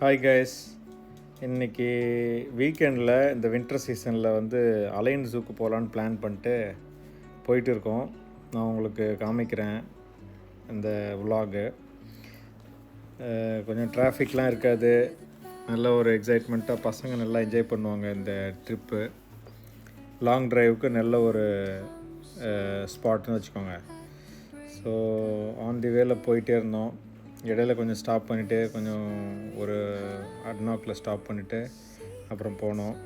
Hi guys, இன்றைக்கி வீக்கெண்டில் இந்த வின்டர் சீசனில் அலைன் ஜூக்கு போகலான்னு பிளான் பண்ணிட்டு போயிட்டு இருக்கோம். நான் உங்களுக்கு காமிக்கிறேன் இந்த விலாகு. கொஞ்சம் டிராஃபிக்லாம் இருக்காது, நல்ல ஒரு எக்ஸைட்மெண்ட்டாக பசங்க நல்லா என்ஜாய் பண்ணுவாங்க. இந்த ட்ரிப்பு லாங் ட்ரைவுக்கு நல்ல ஒரு ஸ்பாட்னு வச்சுக்கோங்க. ஸோ ஆன் தி வேல போயிட்டே இருந்தோம். இடையில கொஞ்சம் ஸ்டாப் பண்ணிவிட்டு கொஞ்சம் ஒரு அட்னாக்கில் ஸ்டாப் பண்ணிவிட்டு அப்புறம் போனோம்.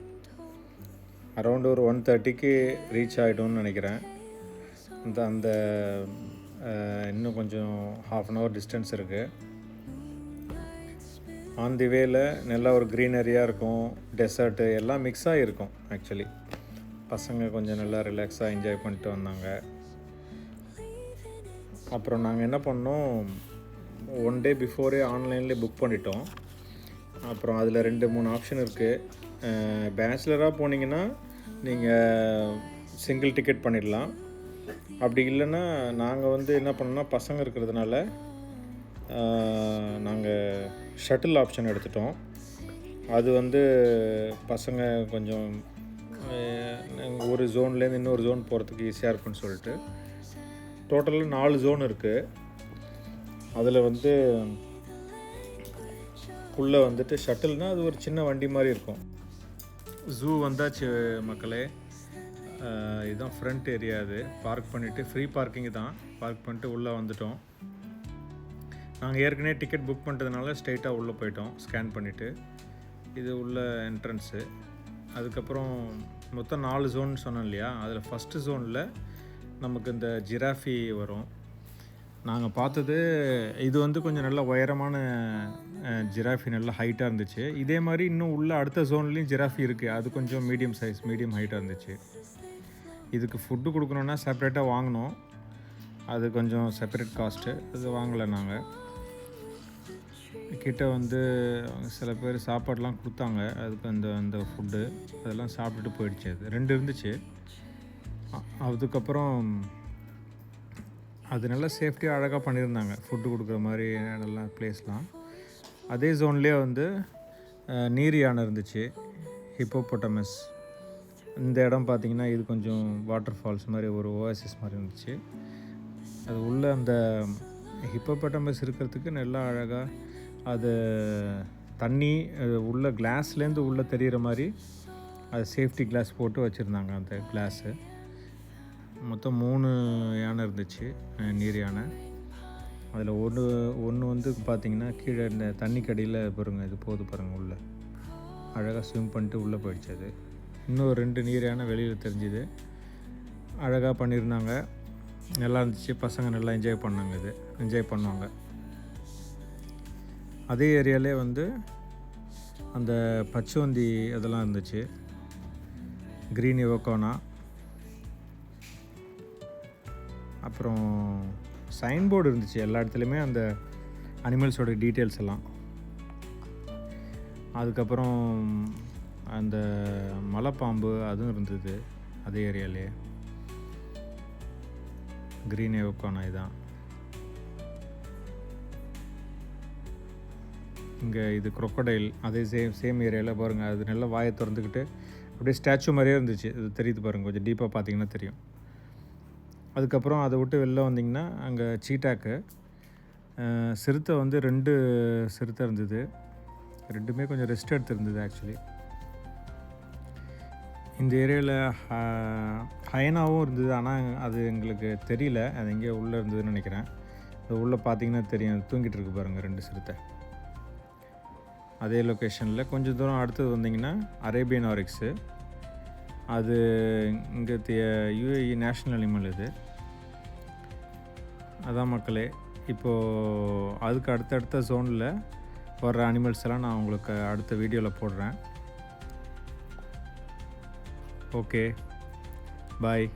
அரௌண்ட் ஒரு 1:30க்கு ரீச் ஆகிடும்னு நினைக்கிறேன். அந்த இன்னும் கொஞ்சம் ½ அன் ஹவர் டிஸ்டன்ஸ் இருக்குது. ஆன் தி வேல நல்லா ஒரு க்ரீனரியாக இருக்கும், டெசர்ட்டு எல்லாம் மிக்ஸாக இருக்கும். ஆக்சுவலி பசங்க கொஞ்சம் நல்லா ரிலாக்ஸாக என்ஜாய் பண்ணிட்டு வந்தாங்க. அப்புறம் நாங்கள் என்ன பண்ணோம், 1 டே பிஃபோரே ஆன்லைன்லேயே புக் பண்ணிட்டோம். அப்புறம் அதில் 2-3 ஆப்ஷன் இருக்குது. பேச்சுலராக போனீங்கன்னா நீங்கள் சிங்கிள் டிக்கெட் பண்ணிடலாம். அப்படி இல்லைன்னா நாங்கள் என்ன பண்ணோம்னா, பசங்க இருக்கிறதுனால நாங்கள் ஷட்டில் ஆப்ஷன் எடுத்துட்டோம். அது பசங்க கொஞ்சம் ஒரு ஜோன்லேருந்து இன்னொரு ஜோன் போகிறதுக்கு ஈஸியாக இருக்குன்னு சொல்லிட்டு டோட்டலாக 4 ஜோன் இருக்குது. அதில் உள்ளே ஷட்டில்னால் அது ஒரு சின்ன வண்டி மாதிரி இருக்கும். ஜூ வந்தாச்சு மக்களே. இதுதான் ஃப்ரண்ட் ஏரியா. அது பார்க் பண்ணிவிட்டு ஃப்ரீ பார்க்கிங் தான், பார்க் பண்ணிட்டு உள்ளே வந்துட்டோம். நாங்கள் ஏற்கனவே டிக்கெட் புக் பண்ணுறதுனால ஸ்ட்ரெயிட்டாக உள்ளே போயிட்டோம். ஸ்கேன் பண்ணிவிட்டு இது உள்ள என்ட்ரன்ஸு. அதுக்கப்புறம் மொத்தம் 4 ஜோன் சொன்னோம் இல்லையா, அதில் ஃபஸ்ட்டு ஜோனில் நமக்கு இந்த ஜிராஃபி வரும். நாங்கள் பார்த்தது இது கொஞ்சம் நல்ல உயரமான ஜிராஃபி, நல்லா ஹைட்டாக இருந்துச்சு. இதே மாதிரி இன்னும் உள்ள அடுத்த ஜோன்லேயும் ஜிராஃபி இருக்குது. அது கொஞ்சம் மீடியம் சைஸ், மீடியம் ஹைட்டாக இருந்துச்சு. இதுக்கு ஃபுட்டு கொடுக்கணுன்னா செப்பரேட்டாக வாங்கினோம். அது கொஞ்சம் செப்பரேட் காஸ்ட்டு, அது வாங்கலை. நாங்கள் கிட்ட சில பேர் சாப்பாடெலாம் கொடுத்தாங்க. அதுக்கு அந்த ஃபுட்டு அதெல்லாம் சாப்பிட்டுட்டு போயிடுச்சு. அது 2 இருந்துச்சு. அதுக்கப்புறம் அது நல்லா சேஃப்டியாக அழகாக பண்ணியிருந்தாங்க, ஃபுட்டு கொடுக்குற மாதிரி நல்லா ப்ளேஸ்லாம். அதே ஜோன்லேயே நீர் யானை இருந்துச்சு, ஹிப்போபொட்டமஸ். இந்த இடம் பார்த்திங்கன்னா இது கொஞ்சம் வாட்டர் ஃபால்ஸ் மாதிரி, ஒரு ஓயாசிஸ் மாதிரி இருந்துச்சு. அது உள்ளே அந்த ஹிப்போபொட்டமஸ் இருக்கிறதுக்கு நல்லா அழகாக அது தண்ணி உள்ள கிளாஸ்லேருந்து உள்ளே தெரிகிற மாதிரி அது சேஃப்டி கிளாஸ் போட்டு வச்சுருந்தாங்க. அந்த கிளாஸு மொத்தம் 3 யானை இருந்துச்சு, நீர் யானை. அதில் ஒன்று பார்த்திங்கன்னா கீழே இந்த தண்ணி கடியில் பாருங்கள், இது போது பாருங்கள், உள்ளே அழகாக ஸ்விம் பண்ணிட்டு உள்ளே போயிடுச்சு. அது இன்னும் 2 நீர் யானை வெளியில் தெரிஞ்சுது. அழகாக பண்ணியிருந்தாங்க, நல்லா இருந்துச்சு. பசங்க நல்லா என்ஜாய் பண்ணாங்க, இது என்ஜாய் பண்ணுவாங்க. அதே ஏரியாலே அந்த பச்சோந்தி அதெல்லாம் இருந்துச்சு, க்ரீன் யுவக்கோனா. அப்புறம் சைன்போர்டு இருந்துச்சு எல்லா இடத்துலையுமே, அந்த அனிமல்ஸோட டீட்டெயில்ஸ் எல்லாம். அதுக்கப்புறம் அந்த மலைப்பாம்பு அதுவும் இருந்தது அதே ஏரியாலே. க்ரீன் எவக்கோனா இதான். இங்கே இது crocodile, அதே சேம் ஏரியாவில் பாருங்கள். அது நல்லா வாயை திறந்துக்கிட்டு அப்படியே ஸ்டாச்சு மாதிரியே இருந்துச்சு. இது தெரியுது பாருங்கள், கொஞ்சம் டீப்பாக பார்த்தீங்கன்னா தெரியும். அதுக்கப்புறம் அதை விட்டு வெளில வந்திங்கன்னா அங்கே சீட்டாக்கு சிறுத்தை 2 சிறுத்தை இருந்தது. 2மே கொஞ்சம் ரெஸ்ட் எடுத்துருந்தது. ஆக்சுவலி இந்த ஏரியாவில் ஹைனாவும் இருந்தது, ஆனால் அது எங்களுக்கு தெரியல, அது எங்கேயோ உள்ளே இருந்ததுன்னு நினைக்கிறேன். அது உள்ளே பார்த்தீங்கன்னா தெரியும், தூங்கிட்டு இருக்கு பாருங்கள் 2 சிறுத்தை. அதே லொக்கேஷனில் கொஞ்சம் தூரம் அடுத்தது வந்திங்கன்னா அரேபியன் ஆரிக்ஸு. அது இங்கே UAE நேஷ்னல் அனிமல். இது அதான் மக்களே. இப்போது அதுக்கு அடுத்தடுத்த ஜோனில் வர்ற அனிமல்ஸ் எல்லாம் நான் உங்களுக்கு அடுத்த வீடியோவில் போடுறேன். ஓகே, பாய்.